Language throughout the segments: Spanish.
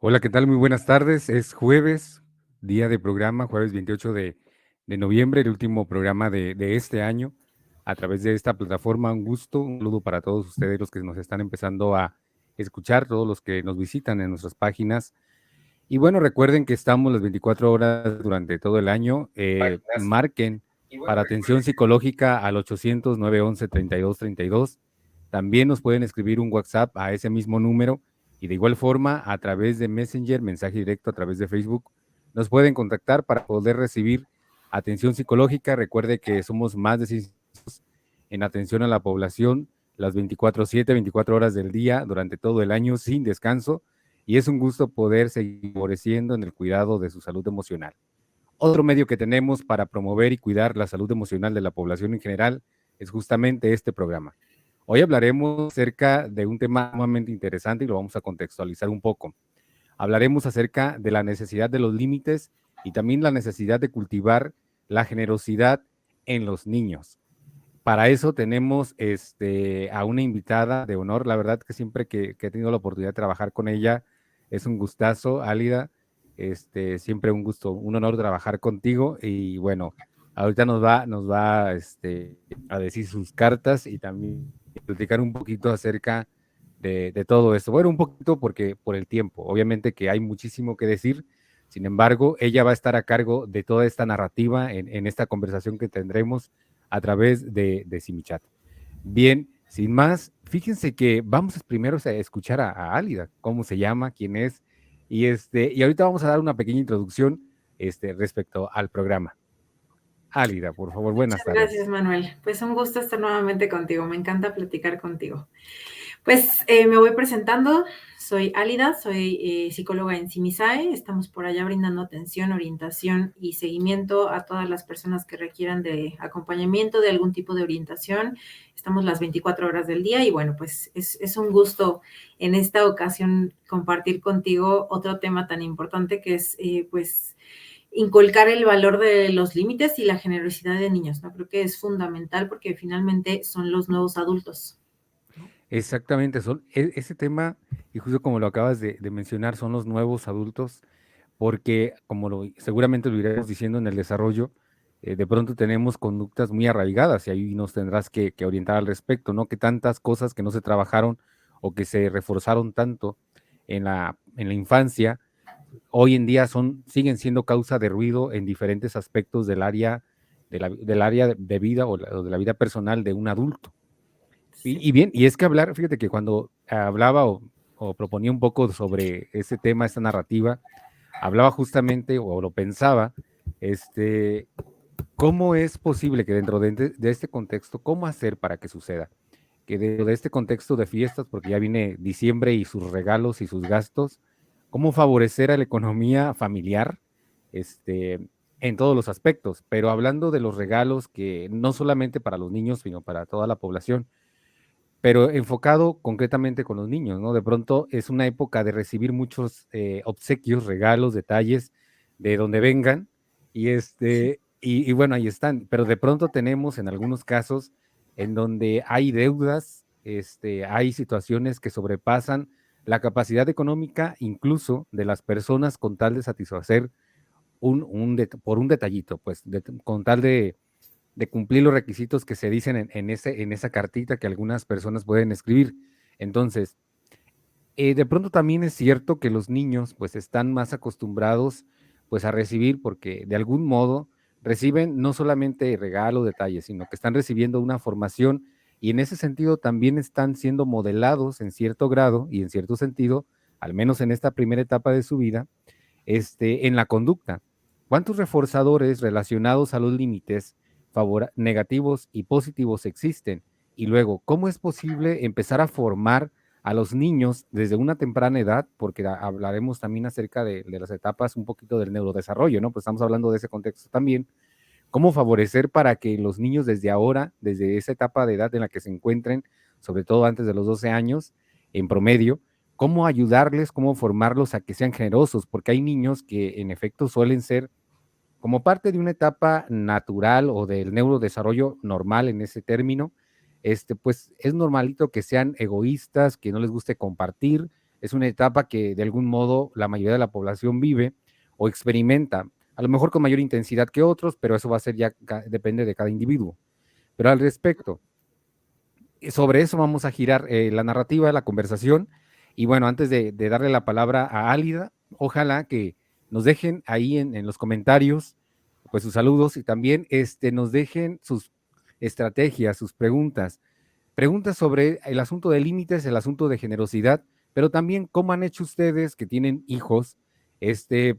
Hola, ¿qué tal? Muy buenas tardes. Es jueves, día de programa, jueves 28 de noviembre, el último programa de este año. A través de esta plataforma, un gusto, un saludo para todos ustedes, los que nos están empezando a escuchar, todos los que nos visitan en nuestras páginas. Y bueno, recuerden que estamos las 24 horas durante todo el año. Marquen para atención psicológica al 800-911-3232. También nos pueden escribir un WhatsApp a ese mismo número y de igual forma a través de Messenger, mensaje directo a través de Facebook, nos pueden contactar para poder recibir atención psicológica. Recuerde que somos más de 6 en atención a la población las 24/7, 24 horas del día durante todo el año sin descanso, y es un gusto poder seguir favoreciendo en el cuidado de su salud emocional. Otro medio que tenemos para promover y cuidar la salud emocional de la población en general es justamente este programa. Hoy hablaremos acerca de un tema sumamente interesante y lo vamos a contextualizar un poco. Hablaremos acerca de la necesidad de los límites y también la necesidad de cultivar la generosidad en los niños. Para eso tenemos a una invitada de honor. La verdad que siempre que he tenido la oportunidad de trabajar con ella, es un gustazo, Álida. Siempre un gusto, un honor trabajar contigo. Y bueno, ahorita nos va a decir sus cartas y también platicar un poquito acerca de todo esto. Bueno, un poquito porque por el tiempo, obviamente que hay muchísimo que decir. Sin embargo, ella va a estar a cargo de toda esta narrativa en esta conversación que tendremos a través de Simichat. Bien, sin más, fíjense que vamos primero a escuchar a Álida, cómo se llama, quién es, y ahorita vamos a dar una pequeña introducción respecto al programa. Álida, por favor, buenas Muchas gracias, tardes. Manuel. Pues un gusto estar nuevamente contigo. Me encanta platicar contigo. Pues me voy presentando. Soy Álida, soy psicóloga en Simisae. Estamos por allá brindando atención, orientación y seguimiento a todas las personas que requieran de acompañamiento, de algún tipo de orientación. Estamos las 24 horas del día y bueno, pues es un gusto en esta ocasión compartir contigo otro tema tan importante que es pues inculcar el valor de los límites y la generosidad de niños, ¿no? Creo que es fundamental porque finalmente son los nuevos adultos, ¿no? Exactamente, ese tema, y justo como lo acabas de mencionar, son los nuevos adultos, porque como seguramente lo iremos diciendo en el desarrollo, de pronto tenemos conductas muy arraigadas y ahí nos tendrás que orientar al respecto, ¿no? Que tantas cosas que no se trabajaron o que se reforzaron tanto en la infancia, hoy en día siguen siendo causa de ruido en diferentes aspectos del área, del área de vida o de la vida personal de un adulto. Sí. Y bien, y es que hablar, fíjate que cuando hablaba o proponía un poco sobre ese tema, esta narrativa, hablaba justamente o lo pensaba, este, ¿cómo es posible que dentro de este contexto, cómo hacer para que suceda? Que dentro de este contexto de fiestas, porque ya viene diciembre y sus regalos y sus gastos, ¿cómo favorecer a la economía familiar este, en todos los aspectos? Pero hablando de los regalos que no solamente para los niños, sino para toda la población, pero enfocado concretamente con los niños, ¿no? De pronto es una época de recibir muchos obsequios, regalos, detalles de donde vengan, y bueno, ahí están, pero de pronto tenemos en algunos casos en donde hay deudas, hay situaciones que sobrepasan la capacidad económica incluso de las personas con tal de satisfacer por un detallito, pues, con tal de cumplir los requisitos que se dicen en esa cartita que algunas personas pueden escribir. Entonces, de pronto también es cierto que los niños pues están más acostumbrados pues a recibir porque de algún modo reciben no solamente regalos, detalles, sino que están recibiendo una formación y en ese sentido también están siendo modelados en cierto grado y en cierto sentido, al menos en esta primera etapa de su vida, en la conducta. ¿Cuántos reforzadores relacionados a los límites negativos y positivos existen? Y luego, ¿cómo es posible empezar a formar a los niños desde una temprana edad? Porque hablaremos también acerca de las etapas un poquito del neurodesarrollo, ¿no? Pues estamos hablando de ese contexto también. ¿Cómo favorecer para que los niños desde ahora, desde esa etapa de edad en la que se encuentren, sobre todo antes de los 12 años, en promedio, cómo ayudarles, cómo formarlos a que sean generosos? Porque hay niños que en efecto suelen ser como parte de una etapa natural o del neurodesarrollo normal en ese término, pues es normalito que sean egoístas, que no les guste compartir, es una etapa que de algún modo la mayoría de la población vive o experimenta, a lo mejor con mayor intensidad que otros, pero eso va a ser ya, depende de cada individuo. Pero al respecto, sobre eso vamos a girar la narrativa, la conversación. Y bueno, antes de darle la palabra a Álida, ojalá que nos dejen ahí en los comentarios pues sus saludos y también nos dejen sus estrategias, sus preguntas sobre el asunto de límites, el asunto de generosidad, pero también cómo han hecho ustedes que tienen hijos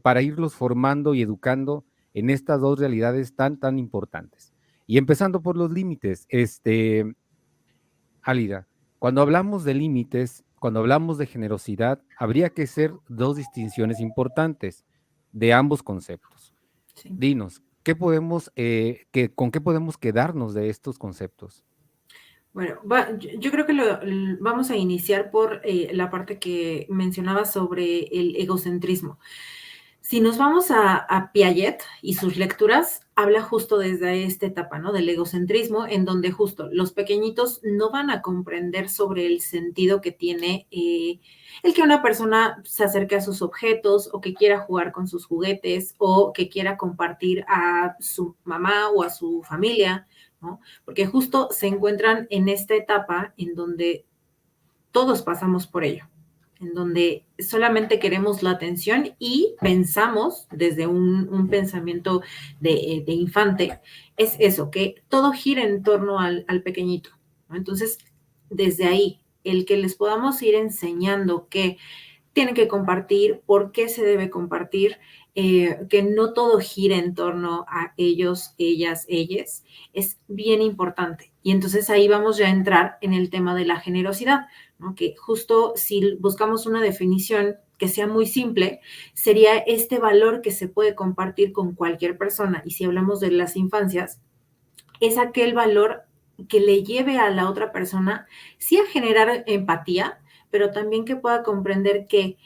para irlos formando y educando en estas dos realidades tan importantes. Y empezando por los límites, Álida, cuando hablamos de límites, cuando hablamos de generosidad, habría que hacer dos distinciones importantes de ambos conceptos. Sí. Dinos, ¿con qué podemos quedarnos de estos conceptos? Bueno, yo creo que vamos a iniciar por la parte que mencionaba sobre el egocentrismo. Si nos vamos a Piaget y sus lecturas, habla justo desde esta etapa, ¿no? Del egocentrismo, en donde justo los pequeñitos no van a comprender sobre el sentido que tiene el que una persona se acerque a sus objetos o que quiera jugar con sus juguetes o que quiera compartir a su mamá o a su familia, ¿no? Porque justo se encuentran en esta etapa en donde todos pasamos por ello, en donde solamente queremos la atención y pensamos desde un pensamiento de infante, es eso, que todo gira en torno al pequeñito, ¿no? Entonces, desde ahí, el que les podamos ir enseñando que tienen que compartir, por qué se debe compartir, que no todo gira en torno a ellos, ellas, ellas, es bien importante. Y entonces ahí vamos ya a entrar en el tema de la generosidad, ¿no? Que justo si buscamos una definición que sea muy simple, sería este valor que se puede compartir con cualquier persona. Y si hablamos de las infancias, es aquel valor que le lleve a la otra persona, sí a generar empatía, pero también que pueda comprender que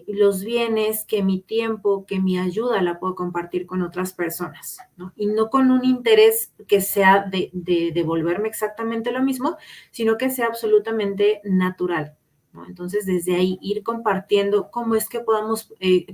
los bienes, que mi tiempo, que mi ayuda la puedo compartir con otras personas, ¿no? Y no con un interés que sea de devolverme exactamente lo mismo, sino que sea absolutamente natural, ¿no? Entonces, desde ahí ir compartiendo cómo es que podamos,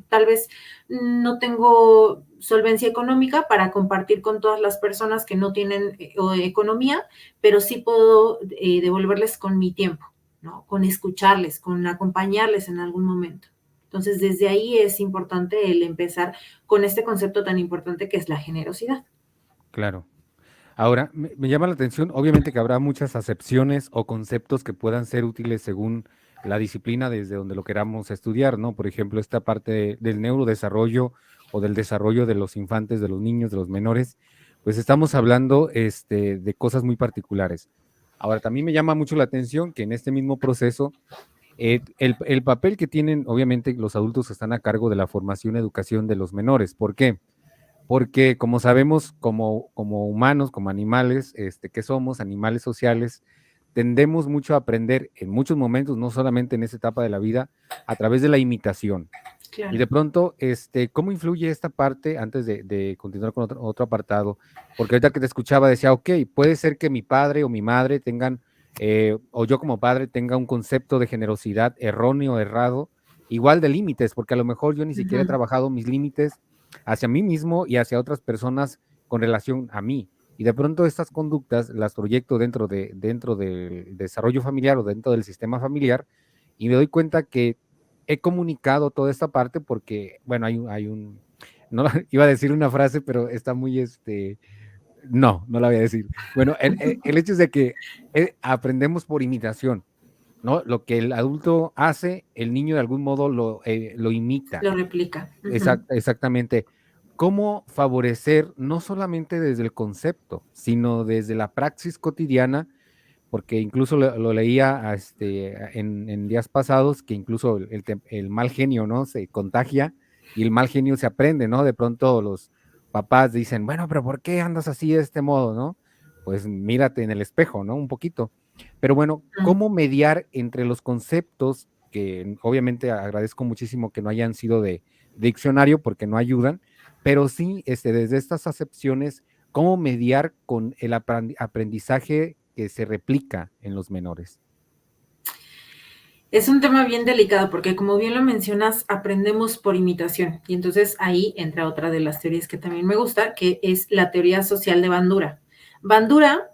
tal vez no tengo solvencia económica para compartir con todas las personas que no tienen economía, pero sí puedo devolverles con mi tiempo, ¿no? Con escucharles, con acompañarles en algún momento. Entonces, desde ahí es importante el empezar con este concepto tan importante que es la generosidad. Claro. Ahora, me llama la atención, obviamente que habrá muchas acepciones o conceptos que puedan ser útiles según la disciplina desde donde lo queramos estudiar, ¿no? Por ejemplo, esta parte del neurodesarrollo o del desarrollo de los infantes, de los niños, de los menores, pues estamos hablando de cosas muy particulares. Ahora, también me llama mucho la atención que en este mismo proceso, el papel que tienen, obviamente, los adultos que están a cargo de la formación y educación de los menores. ¿Por qué? Porque como sabemos, como humanos, como animales, que somos animales sociales, tendemos mucho a aprender en muchos momentos, no solamente en esa etapa de la vida, a través de la imitación. Y Claro. de pronto, ¿cómo influye esta parte antes de continuar con otro apartado? Porque ahorita que te escuchaba decía, ok, puede ser que mi padre o mi madre tengan, o yo como padre tenga un concepto de generosidad erróneo, errado, igual de límites, porque a lo mejor yo ni siquiera he trabajado mis límites hacia mí mismo y hacia otras personas con relación a mí. Y de pronto estas conductas las proyecto dentro del desarrollo familiar o dentro del sistema familiar y me doy cuenta que he comunicado toda esta parte porque, bueno, no iba a decir una frase, pero está muy, no la voy a decir. Bueno, el hecho es de que aprendemos por imitación, ¿no? Lo que el adulto hace, el niño de algún modo lo imita. Lo replica. Uh-huh. Exactamente. ¿Cómo favorecer, no solamente desde el concepto, sino desde la praxis cotidiana? Porque incluso lo leía en días pasados, que incluso el mal genio, ¿no? Se contagia y el mal genio se aprende, ¿no? De pronto los papás dicen, bueno, pero ¿por qué andas así de este modo, no? Pues mírate en el espejo, ¿no? Un poquito. Pero bueno, ¿cómo mediar entre los conceptos que obviamente agradezco muchísimo que no hayan sido de diccionario porque no ayudan, pero sí desde estas acepciones, cómo mediar con el aprendizaje que se replica en los menores? Es un tema bien delicado porque, como bien lo mencionas, aprendemos por imitación. Y entonces ahí entra otra de las teorías que también me gusta, que es la teoría social de Bandura. Bandura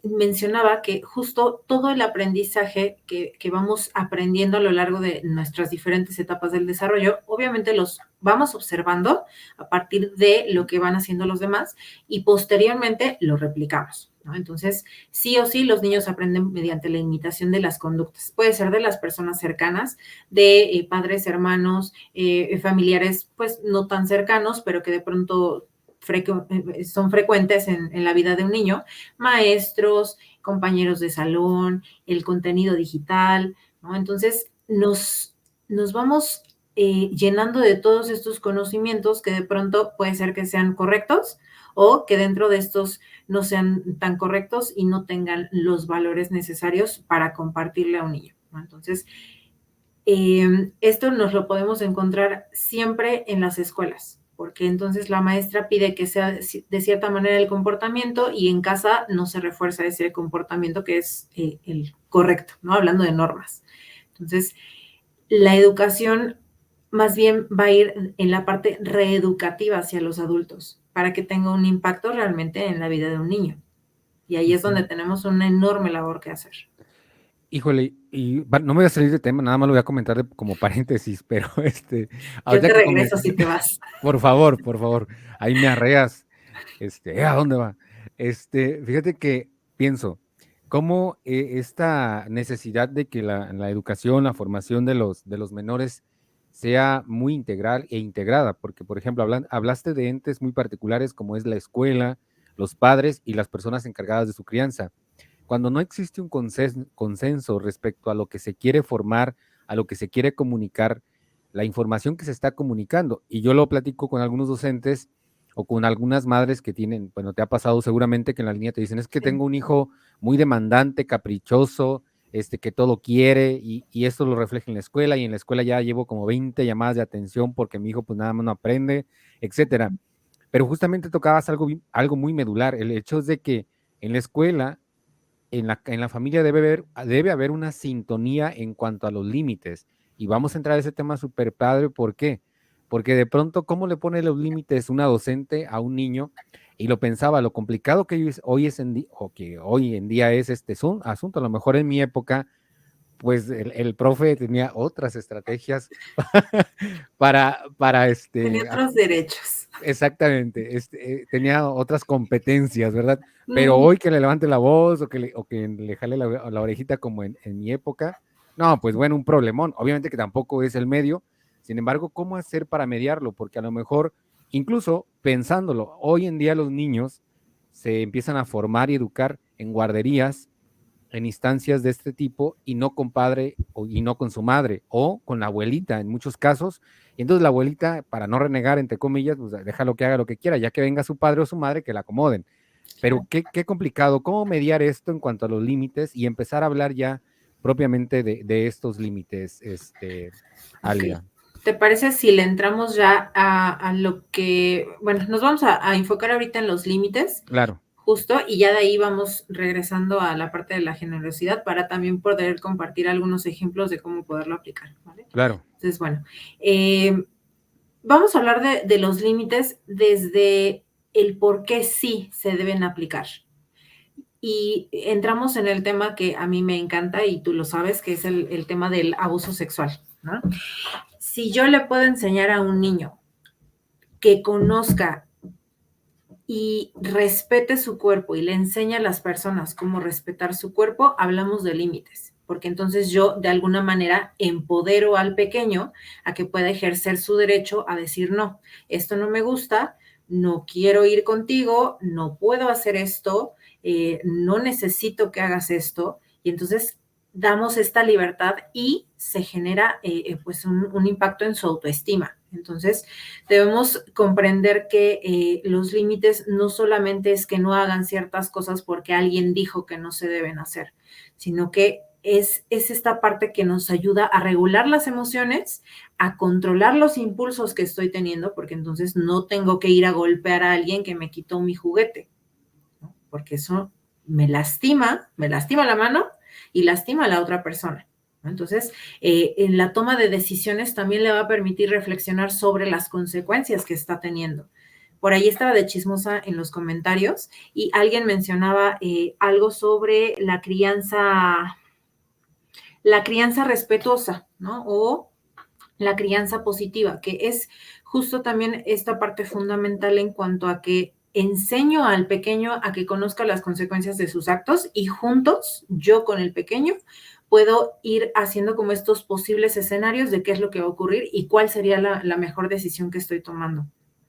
mencionaba que justo todo el aprendizaje que vamos aprendiendo a lo largo de nuestras diferentes etapas del desarrollo, obviamente los vamos observando a partir de lo que van haciendo los demás y posteriormente lo replicamos, ¿no? Entonces, sí o sí, los niños aprenden mediante la imitación de las conductas. Puede ser de las personas cercanas, de padres, hermanos, familiares, pues no tan cercanos, pero que de pronto son frecuentes en la vida de un niño, maestros, compañeros de salón, el contenido digital, ¿no? Entonces, nos vamos llenando de todos estos conocimientos que de pronto puede ser que sean correctos o que dentro de estos no sean tan correctos y no tengan los valores necesarios para compartirle a un niño, ¿no? Entonces, esto nos lo podemos encontrar siempre en las escuelas, porque entonces la maestra pide que sea de cierta manera el comportamiento y en casa no se refuerza ese comportamiento que es el correcto, ¿no? Hablando de normas. Entonces, la educación más bien va a ir en la parte reeducativa hacia los adultos para que tenga un impacto realmente en la vida de un niño. Y ahí es donde tenemos una enorme labor que hacer. Híjole, y no me voy a salir de tema, nada más lo voy a comentar como paréntesis, pero Yo ahorita te que regreso si te vas. por favor, ahí me arreas, ¿a dónde va? Fíjate que pienso, cómo esta necesidad de que la educación, la formación de los menores sea muy integral e integrada, porque, por ejemplo, hablaste de entes muy particulares como es la escuela, los padres y las personas encargadas de su crianza. Cuando no existe un consenso respecto a lo que se quiere formar, a lo que se quiere comunicar, la información que se está comunicando, y yo lo platico con algunos docentes o con algunas madres que tienen, bueno, te ha pasado seguramente que en la línea te dicen, es que Sí. tengo un hijo muy demandante, caprichoso, que todo quiere, y esto lo refleja en la escuela, y en la escuela ya llevo como 20 llamadas de atención porque mi hijo pues nada más no aprende, etcétera. Pero justamente tocabas algo muy medular, el hecho es de que en la escuela en la familia debe haber una sintonía en cuanto a los límites. Y vamos a entrar a ese tema súper padre. ¿Por qué? Porque de pronto, ¿cómo le pone los límites una docente a un niño? Y lo pensaba, lo complicado que hoy en día es asunto. A lo mejor en mi época, pues el profe tenía otras estrategias para Tenía otros derechos. exactamente, tenía otras competencias, ¿verdad? Pero Mm. hoy que le levante la voz o que le jale la orejita como en mi época, no, pues bueno, un problemón. Obviamente que tampoco es el medio. Sin embargo, ¿cómo hacer para mediarlo? Porque a lo mejor, incluso pensándolo, hoy en día los niños se empiezan a formar y educar en guarderías, en instancias de este tipo y no con padre y no con su madre o con la abuelita en muchos casos. Y entonces la abuelita, para no renegar, entre comillas, pues déjalo que haga lo que quiera, ya que venga su padre o su madre, que la acomoden. Pero qué complicado, ¿cómo mediar esto en cuanto a los límites y empezar a hablar ya propiamente de estos límites, Ok. Álida? ¿Te parece si le entramos ya a lo que, bueno, nos vamos a enfocar ahorita en los límites, Claro, justo, y ya de ahí vamos regresando a la parte de la generosidad para también poder compartir algunos ejemplos de cómo poderlo aplicar, ¿vale? claro. Entonces, bueno, vamos a hablar de los límites desde el por qué sí se deben aplicar. Y entramos en el tema que a mí me encanta y tú lo sabes, que es el tema del abuso sexual, ¿no? Si yo le puedo enseñar a un niño que conozca y respete su cuerpo y le enseña a las personas cómo respetar su cuerpo, hablamos de límites, porque entonces yo de alguna manera empodero al pequeño a que pueda ejercer su derecho a decir no, esto no me gusta, no quiero ir contigo, no puedo hacer esto, no necesito que hagas esto, y entonces damos esta libertad y se genera pues un impacto en su autoestima. Entonces, debemos comprender que los límites no solamente es que no hagan ciertas cosas porque alguien dijo que no se deben hacer, sino que es esta parte que nos ayuda a regular las emociones, a controlar los impulsos que estoy teniendo, porque entonces no tengo que ir a golpear a alguien que me quitó mi juguete, ¿no? Porque eso me lastima la mano y lastima a la otra persona. Entonces, en la toma de decisiones también le va a permitir reflexionar sobre las consecuencias que está teniendo. Por ahí estaba de chismosa en los comentarios y alguien mencionaba algo sobre la crianza respetuosa, ¿no? O la crianza positiva, que es justo también esta parte fundamental en cuanto a que enseño al pequeño a que conozca las consecuencias de sus actos y juntos, yo con el pequeño, puedo ir haciendo como estos posibles escenarios de qué es lo que va a ocurrir y cuál sería la mejor decisión que estoy tomando.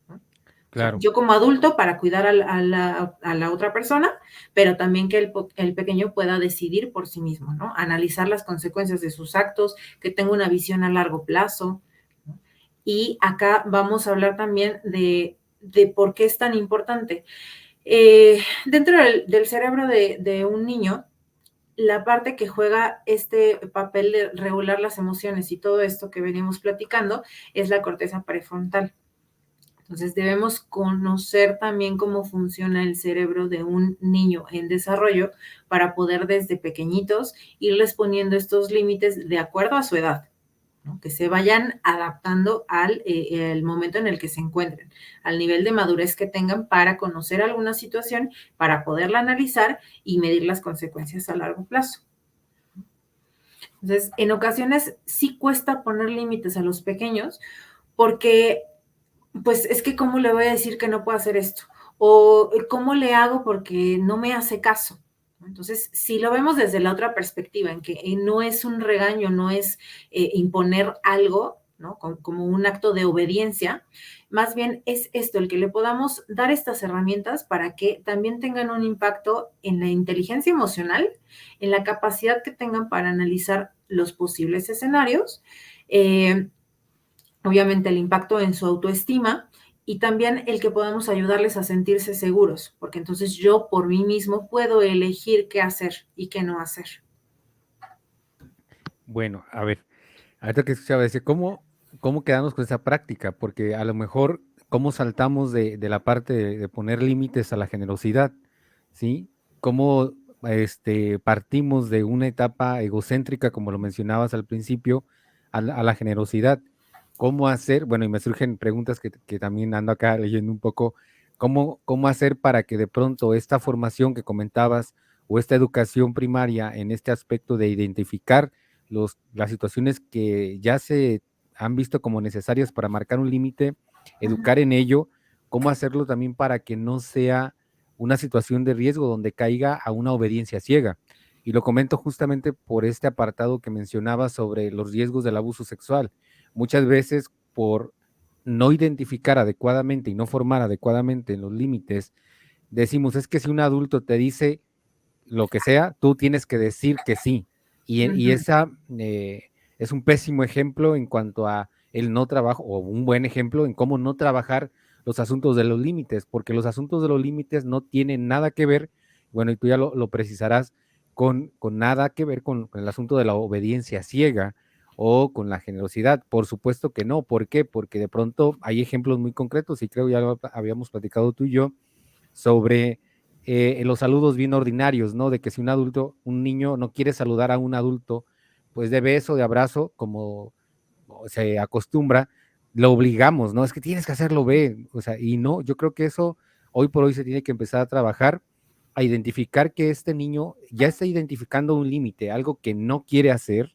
O sea, Claro. yo como adulto para cuidar a la otra persona, pero también que el pequeño pueda decidir por sí mismo, ¿no? Analizar las consecuencias de sus actos, que tenga una visión a largo plazo, ¿no? Y acá vamos a hablar también de por qué es tan importante. Dentro del cerebro de un niño, la parte que juega este papel de regular las emociones y todo esto que venimos platicando es la corteza prefrontal. Entonces debemos conocer también cómo funciona el cerebro de un niño en desarrollo para poder desde pequeñitos irles poniendo estos límites de acuerdo a su edad, ¿no? Que se vayan adaptando al el momento en el que se encuentren, al nivel de madurez que tengan para conocer alguna situación, para poderla analizar y medir las consecuencias a largo plazo. Entonces, en ocasiones sí cuesta poner límites a los pequeños porque pues es que cómo le voy a decir que no puedo hacer esto o cómo le hago porque no me hace caso. Entonces, si lo vemos desde la otra perspectiva, en que no es un regaño, no es imponer algo, ¿no? Como un acto de obediencia, más bien es esto, el que le podamos dar estas herramientas para que también tengan un impacto en la inteligencia emocional, en la capacidad que tengan para analizar los posibles escenarios, obviamente el impacto en su autoestima y también el que podamos ayudarles a sentirse seguros, porque entonces yo por mí mismo puedo elegir qué hacer y qué no hacer. Bueno, a ver, ahorita que escuchaba decir, ¿cómo quedamos con esa práctica? Porque a lo mejor, ¿cómo saltamos de la parte de poner límites a la generosidad? ¿Sí? ¿Cómo partimos de una etapa egocéntrica, como lo mencionabas al principio, a la generosidad? ¿Cómo hacer? Bueno, y me surgen preguntas que también ando acá leyendo un poco. ¿Cómo hacer para que de pronto esta formación que comentabas o esta educación primaria en este aspecto de identificar las situaciones que ya se han visto como necesarias para marcar un límite, Ujú. educar en ello, cómo hacerlo también para que no sea una situación de riesgo donde caiga a una obediencia ciega? Y lo comento justamente por este apartado que mencionaba sobre los riesgos del abuso sexual. Muchas veces por no identificar adecuadamente y no formar adecuadamente en los límites, decimos, es que si un adulto te dice lo que sea, tú tienes que decir que sí. Y Ujú. esa es un pésimo ejemplo en cuanto a el no trabajo, o un buen ejemplo en cómo no trabajar los asuntos de los límites, porque los asuntos de los límites no tienen nada que ver, bueno, y tú ya lo precisarás, con nada que ver con el asunto de la obediencia ciega o con la generosidad. Por supuesto que no. ¿Por qué? Porque de pronto hay ejemplos muy concretos y creo ya lo habíamos platicado tú y yo sobre los saludos bien ordinarios, ¿no? De que si un niño no quiere saludar a un adulto, pues de beso, de abrazo, como se acostumbra, lo obligamos, ¿no? Es que tienes que hacerlo, ve, o sea, y no, yo creo que eso hoy por hoy se tiene que empezar a trabajar, a identificar que este niño ya está identificando un límite, algo que no quiere hacer,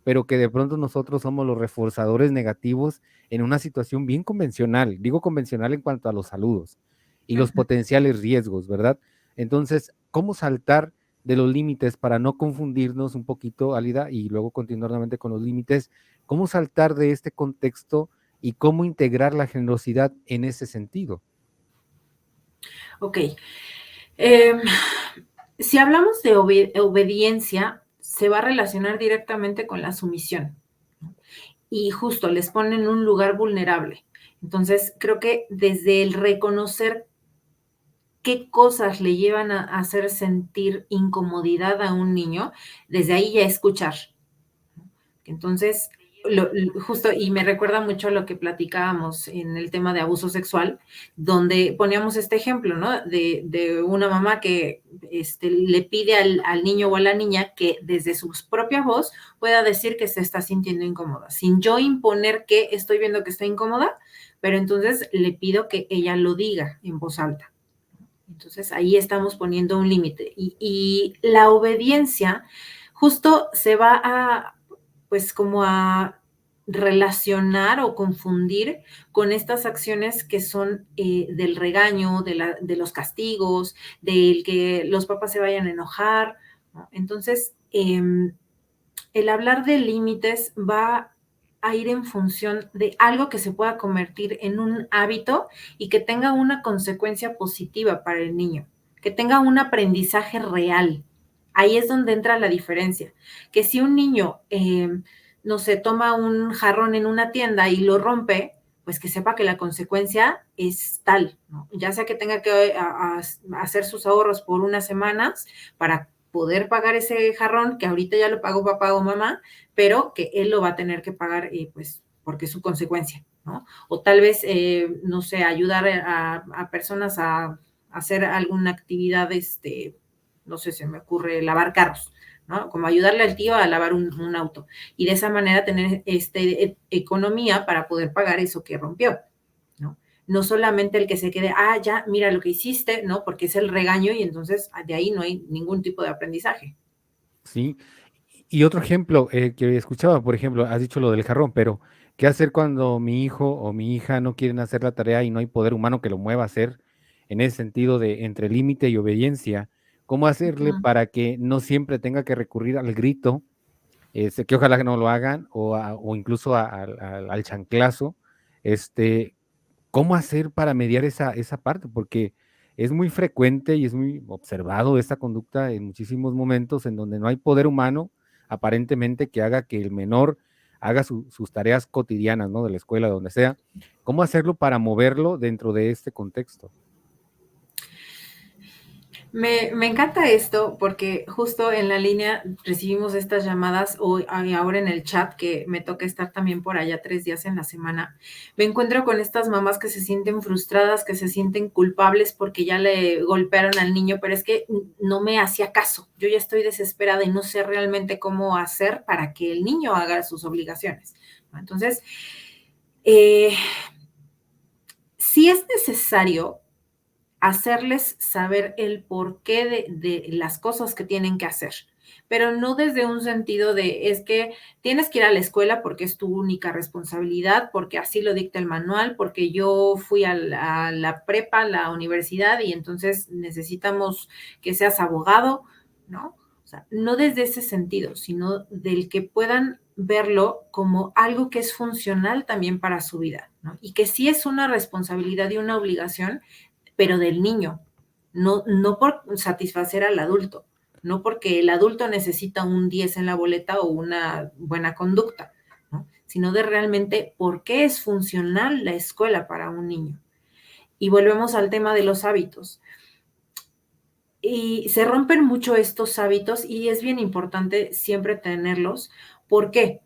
pero que de pronto nosotros somos los reforzadores negativos en una situación bien convencional, digo convencional en cuanto a los saludos y los Ujú. potenciales riesgos, ¿verdad? Entonces, ¿cómo saltar de los límites para no confundirnos un poquito, Alida, y luego continuar nuevamente con los límites? ¿Cómo saltar de este contexto y cómo integrar la generosidad en ese sentido? Ok. Em, si hablamos de obediencia, se va a relacionar directamente con la sumisión, ¿no? Y justo les ponen en un lugar vulnerable. Entonces, creo que desde el reconocer qué cosas le llevan a hacer sentir incomodidad a un niño, desde ahí ya escuchar. Entonces, justo, y me recuerda mucho a lo que platicábamos en el tema de abuso sexual, donde poníamos este ejemplo, ¿no? De una mamá que le pide al niño o a la niña que desde su propia voz pueda decir que se está sintiendo incómoda, sin yo imponer que estoy viendo que está incómoda, pero entonces le pido que ella lo diga en voz alta. Entonces ahí estamos poniendo un límite. Y la obediencia justo se va a, pues como a relacionar o confundir con estas acciones que son del regaño, de los castigos, del que los papás se vayan a enojar, ¿no? Entonces, el hablar de límites va a ir en función de algo que se pueda convertir en un hábito y que tenga una consecuencia positiva para el niño, que tenga un aprendizaje real. Ahí es donde entra la diferencia. Que si un niño, no sé, toma un jarrón en una tienda y lo rompe, pues que sepa que la consecuencia es tal, ¿no? Ya sea que tenga que hacer sus ahorros por unas semanas para poder pagar ese jarrón, que ahorita ya lo pagó papá o mamá, pero que él lo va a tener que pagar, pues, porque es su consecuencia, ¿no? O tal vez, no sé, ayudar a personas a hacer alguna actividad, no sé, se me ocurre lavar carros, ¿no? Como ayudarle al tío a lavar un auto. Y de esa manera tener economía para poder pagar eso que rompió, ¿no? No solamente el que se quede, ya, mira lo que hiciste, ¿no? Porque es el regaño y entonces de ahí no hay ningún tipo de aprendizaje. Sí. Y otro ejemplo que escuchaba, por ejemplo, has dicho lo del jarrón, pero ¿qué hacer cuando mi hijo o mi hija no quieren hacer la tarea y no hay poder humano que lo mueva a hacer en ese sentido de entre límite y obediencia? ¿Cómo hacerle Ujú. para que no siempre tenga que recurrir al grito, que ojalá que no lo hagan, o incluso al chanclazo? Este, ¿Cómo hacer para mediar esa parte? Porque es muy frecuente y es muy observado esta conducta en muchísimos momentos en donde no hay poder humano aparentemente que haga que el menor haga sus tareas cotidianas, ¿no? De la escuela, donde sea. ¿Cómo hacerlo para moverlo dentro de este contexto? Me encanta esto porque justo en la línea recibimos estas llamadas hoy, ahora en el chat, que me toca estar también por allá 3 días en la semana. Me encuentro con estas mamás que se sienten frustradas, que se sienten culpables porque ya le golpearon al niño, pero es que no me hacía caso. Yo ya estoy desesperada y no sé realmente cómo hacer para que el niño haga sus obligaciones, ¿no? Entonces, eh, sí es necesario hacerles saber el porqué de las cosas que tienen que hacer, pero no desde un sentido de es que tienes que ir a la escuela porque es tu única responsabilidad, porque así lo dicta el manual, porque yo fui a la prepa, a la universidad y entonces necesitamos que seas abogado, ¿no? O sea, no desde ese sentido, sino del que puedan verlo como algo que es funcional también para su vida, ¿no? Y que sí es una responsabilidad y una obligación, pero del niño, no por satisfacer al adulto, no porque el adulto necesita un 10 en la boleta o una buena conducta, ¿no? Sino de realmente por qué es funcional la escuela para un niño. Y volvemos al tema de los hábitos. Y se rompen mucho estos hábitos y es bien importante siempre tenerlos. ¿Por qué?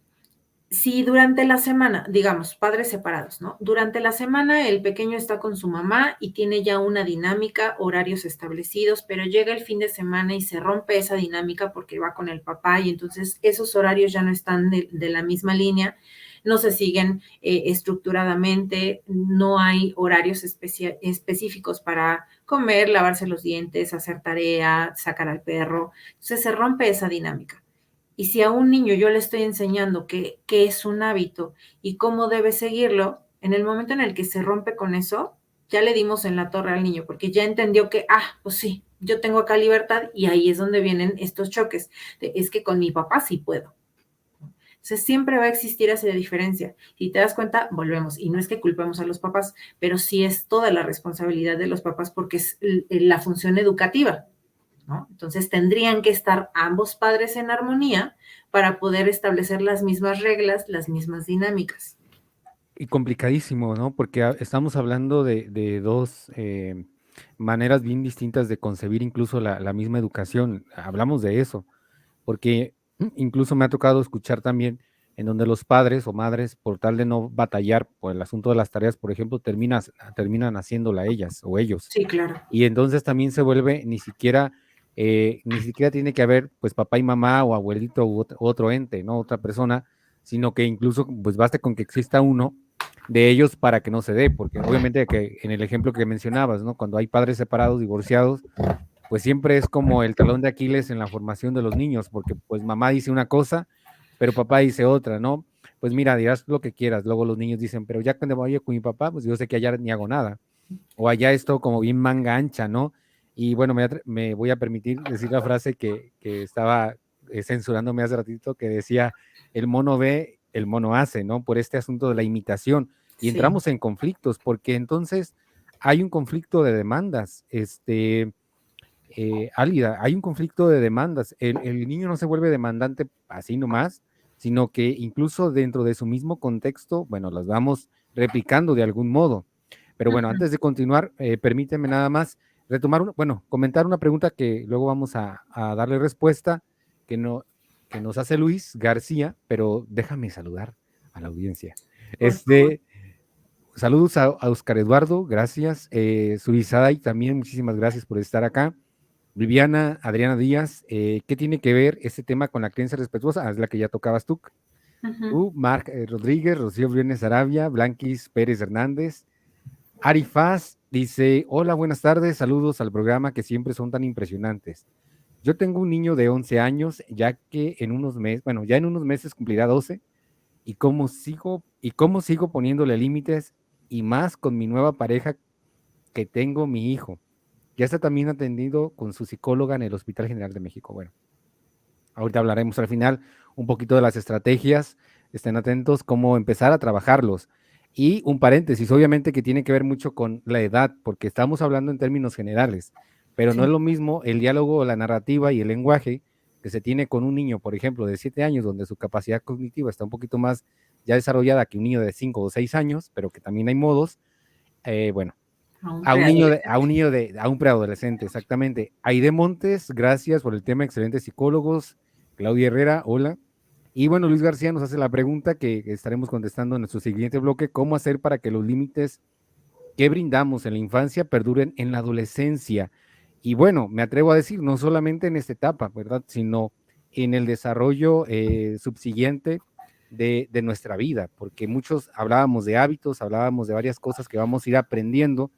Si durante la semana, digamos, padres separados, ¿no? Durante la semana el pequeño está con su mamá y tiene ya una dinámica, horarios establecidos, pero llega el fin de semana y se rompe esa dinámica porque va con el papá y entonces esos horarios ya no están de la misma línea, no se siguen estructuradamente, no hay horarios específicos para comer, lavarse los dientes, hacer tarea, sacar al perro, entonces se rompe esa dinámica. Y si a un niño yo le estoy enseñando qué es un hábito y cómo debe seguirlo, en el momento en el que se rompe con eso, ya le dimos en la torre al niño, porque ya entendió que, pues sí, yo tengo acá libertad y ahí es donde vienen estos choques. Es que con mi papá sí puedo. Entonces siempre va a existir esa diferencia. Si te das cuenta, volvemos. Y no es que culpemos a los papás, pero sí es toda la responsabilidad de los papás porque es la función educativa, ¿no? Entonces tendrían que estar ambos padres en armonía para poder establecer las mismas reglas, las mismas dinámicas. Y complicadísimo, ¿no? Porque estamos hablando de dos maneras bien distintas de concebir incluso la misma educación. Hablamos de eso, porque incluso me ha tocado escuchar también en donde los padres o madres, por tal de no batallar por el asunto de las tareas, por ejemplo, terminan haciéndola ellas o ellos. Sí, claro. Y entonces también se vuelve ni siquiera tiene que haber pues papá y mamá o abuelito u otro ente, ¿no? Otra persona, sino que incluso pues basta con que exista uno de ellos para que no se dé, porque obviamente que en el ejemplo que mencionabas, ¿no? Cuando hay padres separados, divorciados, pues siempre es como el talón de Aquiles en la formación de los niños, porque pues mamá dice una cosa, pero papá dice otra, ¿no? Pues mira, dirás lo que quieras, luego los niños dicen, pero ya cuando voy con mi papá, pues yo sé que allá ni hago nada, o allá esto como bien manga ancha, ¿no? Y bueno, me voy a permitir decir la frase que estaba censurándome hace ratito, que decía, el mono ve, el mono hace, ¿no? Por este asunto de la imitación. Y Sí. entramos en conflictos, porque entonces hay un conflicto de demandas, Álida, hay un conflicto de demandas. El niño no se vuelve demandante así nomás, sino que incluso dentro de su mismo contexto, bueno, las vamos replicando de algún modo. Pero bueno, Ujú. antes de continuar, permíteme nada más retomar, comentar una pregunta que luego vamos a darle respuesta, que, no, que nos hace Luis García, pero déjame saludar a la audiencia. Por favor. Este, saludos a Oscar Eduardo, gracias. Surizada y también muchísimas gracias por estar acá. Viviana, Adriana Díaz, ¿qué tiene que ver este tema con la creencia respetuosa? Ah, es la que ya tocabas tú. Ujú. Tú, Marc Rodríguez, Rocío Briones Arabia, Blanquis Pérez Hernández. Ari Faz dice, hola, buenas tardes, saludos al programa que siempre son tan impresionantes. Yo tengo un niño de 11 años, ya que en unos meses, bueno, ya en unos meses cumplirá 12, y cómo sigo poniéndole límites, y más con mi nueva pareja que tengo mi hijo. Ya está también atendido con su psicóloga en el Hospital General de México. Bueno, ahorita hablaremos al final un poquito de las estrategias, estén atentos, cómo empezar a trabajarlos. Y un paréntesis, obviamente que tiene que ver mucho con la edad, porque estamos hablando en términos generales, pero no es Sí. lo mismo el diálogo, la narrativa y el lenguaje que se tiene con un niño, por ejemplo, de 7 años, donde su capacidad cognitiva está un poquito más ya desarrollada que un niño de 5 o 6 años, pero que también hay modos. Bueno, A un a un preadolescente. niño a un preadolescente, exactamente. Aide Montes, gracias por el tema, excelentes psicólogos. Claudia Herrera, hola. Y bueno, Luis García nos hace la pregunta que estaremos contestando en nuestro siguiente bloque, ¿cómo hacer para que los límites que brindamos en la infancia perduren en la adolescencia? Y bueno, me atrevo a decir, no solamente en esta etapa, ¿verdad? Sino en el desarrollo subsiguiente de nuestra vida, porque muchos hablábamos de hábitos, hablábamos de varias cosas que vamos a ir aprendiendo,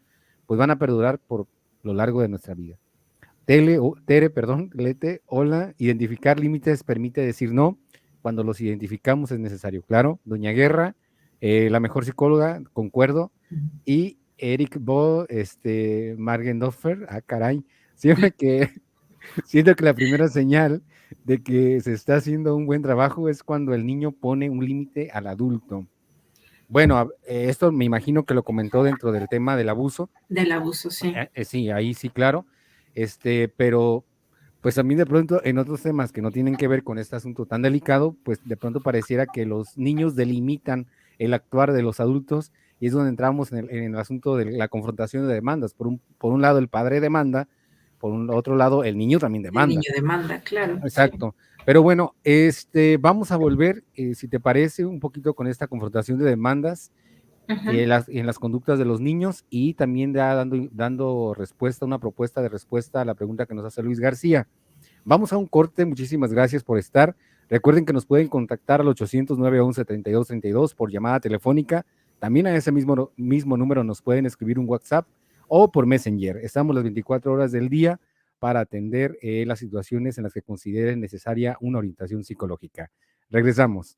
pues van a perdurar por lo largo de nuestra vida. Lete, hola, identificar límites permite decir no, cuando los identificamos es necesario, claro. Doña Guerra, la mejor psicóloga, concuerdo. Y Eric Bo, Margendorfer, caray, siempre que siento que la primera señal de que se está haciendo un buen trabajo es cuando el niño pone un límite al adulto. Bueno, esto me imagino que lo comentó dentro del tema del abuso. Del abuso, sí. Sí, ahí sí, claro. Pero pues también de pronto en otros temas que no tienen que ver con este asunto tan delicado, pues de pronto pareciera que los niños delimitan el actuar de los adultos y es donde entramos en el asunto de la confrontación de demandas. Por un lado el padre demanda, por un otro lado el niño también El demanda. niño demanda, claro, sí. Exacto. Pero bueno, vamos a volver, si te parece, un poquito con esta confrontación de demandas Ujú. en las conductas de los niños y también ya dando respuesta, una propuesta de respuesta a la pregunta que nos hace Luis García. Vamos a un corte, muchísimas gracias por estar. Recuerden que nos pueden contactar al 800-911-3232 por llamada telefónica. También a ese mismo número nos pueden escribir un WhatsApp o por Messenger. Estamos las 24 horas del día para atender las situaciones en las que consideren necesaria una orientación psicológica. Regresamos.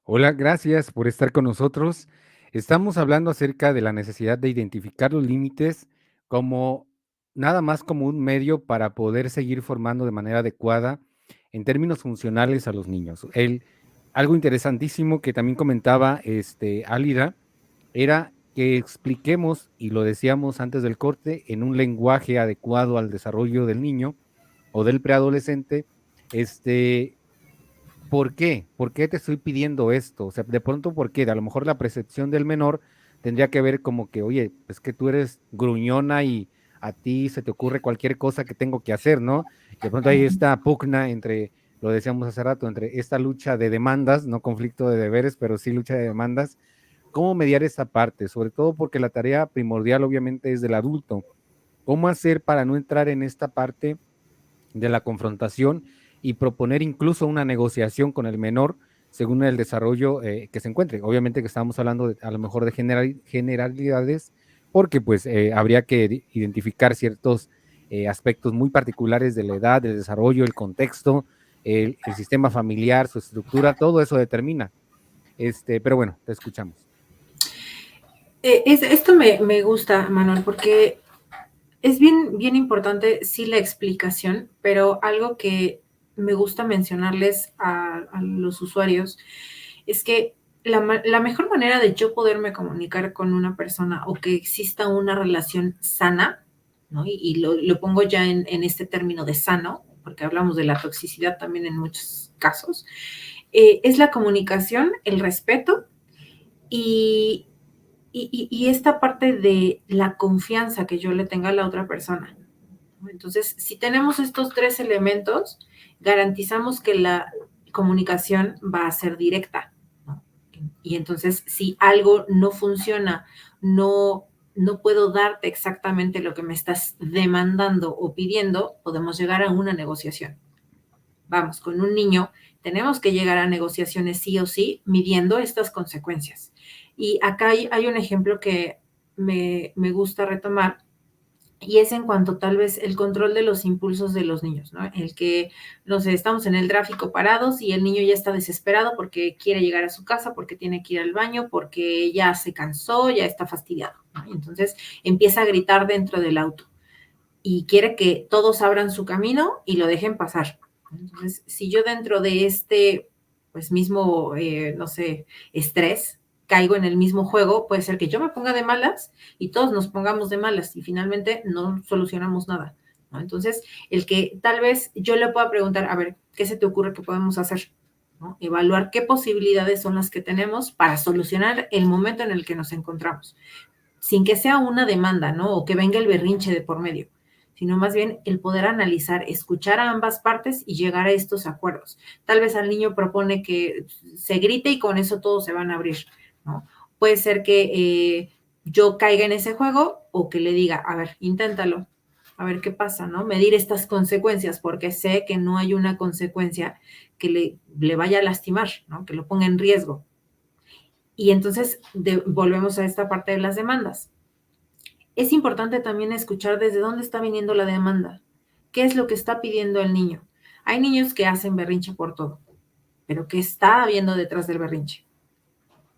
Hola, gracias por estar con nosotros. Estamos hablando acerca de la necesidad de identificar los límites como nada más como un medio para poder seguir formando de manera adecuada en términos funcionales a los niños. Algo interesantísimo que también comentaba Álida era que expliquemos, y lo decíamos antes del corte, en un lenguaje adecuado al desarrollo del niño o del preadolescente, ¿por qué? ¿Por qué te estoy pidiendo esto? O sea, de pronto, ¿por qué? A lo mejor la percepción del menor tendría que ver como que, oye, es que tú eres gruñona y a ti se te ocurre cualquier cosa que tengo que hacer, ¿no? Y de pronto hay esta pugna entre, lo decíamos hace rato, entre esta lucha de demandas, no conflicto de deberes, pero sí lucha de demandas. ¿Cómo mediar esta parte? Sobre todo porque la tarea primordial obviamente es del adulto. ¿Cómo hacer para no entrar en esta parte de la confrontación y proponer incluso una negociación con el menor según el desarrollo que se encuentre? Obviamente que estamos hablando a lo mejor de generalidades, porque pues habría que identificar ciertos aspectos muy particulares de la edad, del desarrollo, el contexto, el sistema familiar, su estructura, todo eso determina. Pero bueno, te escuchamos. Esto me gusta, Manuel, porque es bien importante, sí, la explicación, pero algo que me gusta mencionarles a los usuarios es que la mejor manera de yo poderme comunicar con una persona o que exista una relación sana, ¿no? Y lo pongo ya en este término de sano, porque hablamos de la toxicidad también en muchos casos, es la comunicación, el respeto y, y esta parte de la confianza que yo le tenga a la otra persona. Entonces, si tenemos estos tres elementos, garantizamos que la comunicación va a ser directa, ¿no? Y entonces, si algo no funciona, no puedo darte exactamente lo que me estás demandando o pidiendo, podemos llegar a una negociación. Vamos, con un niño tenemos que llegar a negociaciones sí o sí, midiendo estas consecuencias. Y acá hay un ejemplo que me gusta retomar, y es en cuanto tal vez el control de los impulsos de los niños, ¿no? El que, no sé, estamos en el tráfico parados y el niño ya está desesperado porque quiere llegar a su casa, porque tiene que ir al baño, porque ya se cansó, ya está fastidiado, ¿no? Entonces empieza a gritar dentro del auto y quiere que todos abran su camino y lo dejen pasar. Entonces, si yo dentro de este, pues mismo, no sé, estrés, caigo en el mismo juego, puede ser que yo me ponga de malas y todos nos pongamos de malas y finalmente no solucionamos nada, ¿no? Entonces, el que tal vez yo le pueda preguntar, a ver, ¿qué se te ocurre que podemos hacer? ¿No? Evaluar qué posibilidades son las que tenemos para solucionar el momento en el que nos encontramos, sin que sea una demanda, ¿no? O que venga el berrinche de por medio, sino más bien el poder analizar, escuchar a ambas partes y llegar a estos acuerdos. Tal vez al niño propone que se grite y con eso todos se van a abrir, ¿no? Puede ser que yo caiga en ese juego o que le diga, a ver, inténtalo, a ver qué pasa, ¿no? Medir estas consecuencias, porque sé que no hay una consecuencia que le vaya a lastimar, ¿no? Que lo ponga en riesgo. Y entonces volvemos a esta parte de las demandas. Es importante también escuchar desde dónde está viniendo la demanda, qué es lo que está pidiendo el niño. Hay niños que hacen berrinche por todo, pero ¿qué está habiendo detrás del berrinche?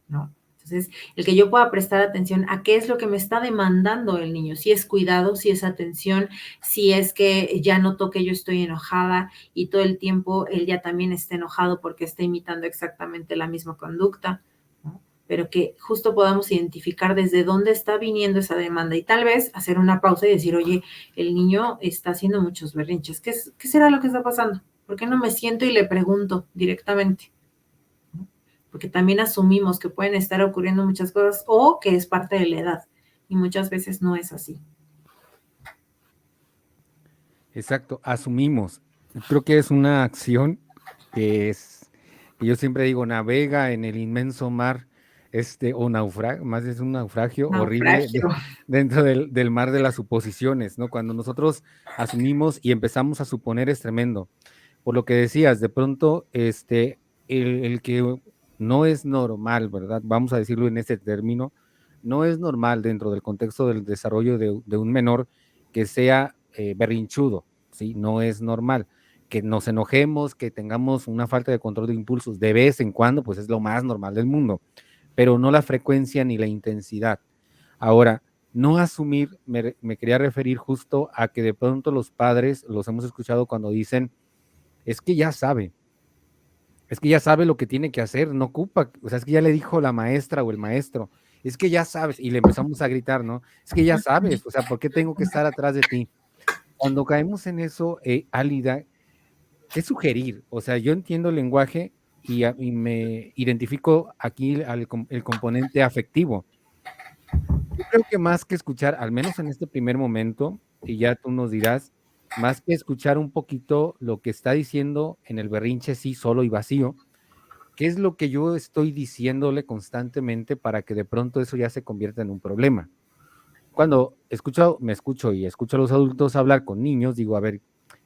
¿No? Entonces, el que yo pueda prestar atención a qué es lo que me está demandando el niño, si es cuidado, si es atención, si es que ya notó que yo estoy enojada y todo el tiempo él ya también está enojado porque está imitando exactamente la misma conducta, ¿no? Pero que justo podamos identificar desde dónde está viniendo esa demanda y tal vez hacer una pausa y decir, oye, el niño está haciendo muchos berrinches, ¿qué será lo que está pasando? ¿Por qué no me siento y le pregunto directamente? Porque también asumimos que pueden estar ocurriendo muchas cosas o que es parte de la edad y muchas veces no es así. Exacto, asumimos. Creo que es una acción que es, que yo siempre digo, navega en el inmenso mar, o naufragio, más es un naufragio horrible Naufragio. dentro del mar de las suposiciones, ¿no? Cuando nosotros asumimos y empezamos a suponer es tremendo. Por lo que decías, de pronto, el que no es normal, ¿verdad? Vamos a decirlo en este término, no es normal dentro del contexto del desarrollo de un menor que sea berrinchudo, ¿sí? No es normal. que nos enojemos, que tengamos una falta de control de impulsos de vez en cuando, pues es lo más normal del mundo, pero no la frecuencia ni la intensidad. Ahora, no asumir, me quería referir justo a que de pronto los padres, los hemos escuchado cuando dicen, es que ya sabe, es que ya sabe lo que tiene que hacer, no ocupa, o sea, es que ya le dijo la maestra o el maestro, es que ya sabes, y le empezamos a gritar, ¿no? Es que ya sabes, o sea, ¿por qué tengo que estar atrás de ti? Cuando caemos en eso, Álida, ¿qué sugerir? O sea, yo entiendo el lenguaje y me identifico aquí el componente afectivo. Yo creo que más que escuchar, al menos en este primer momento, y ya tú nos dirás, más que escuchar un poquito lo que está diciendo en el berrinche sí, solo y vacío, ¿qué es lo que yo estoy diciéndole constantemente para que de pronto eso ya se convierta en un problema? Cuando me escucho y escucho a los adultos hablar con niños, digo, a ver,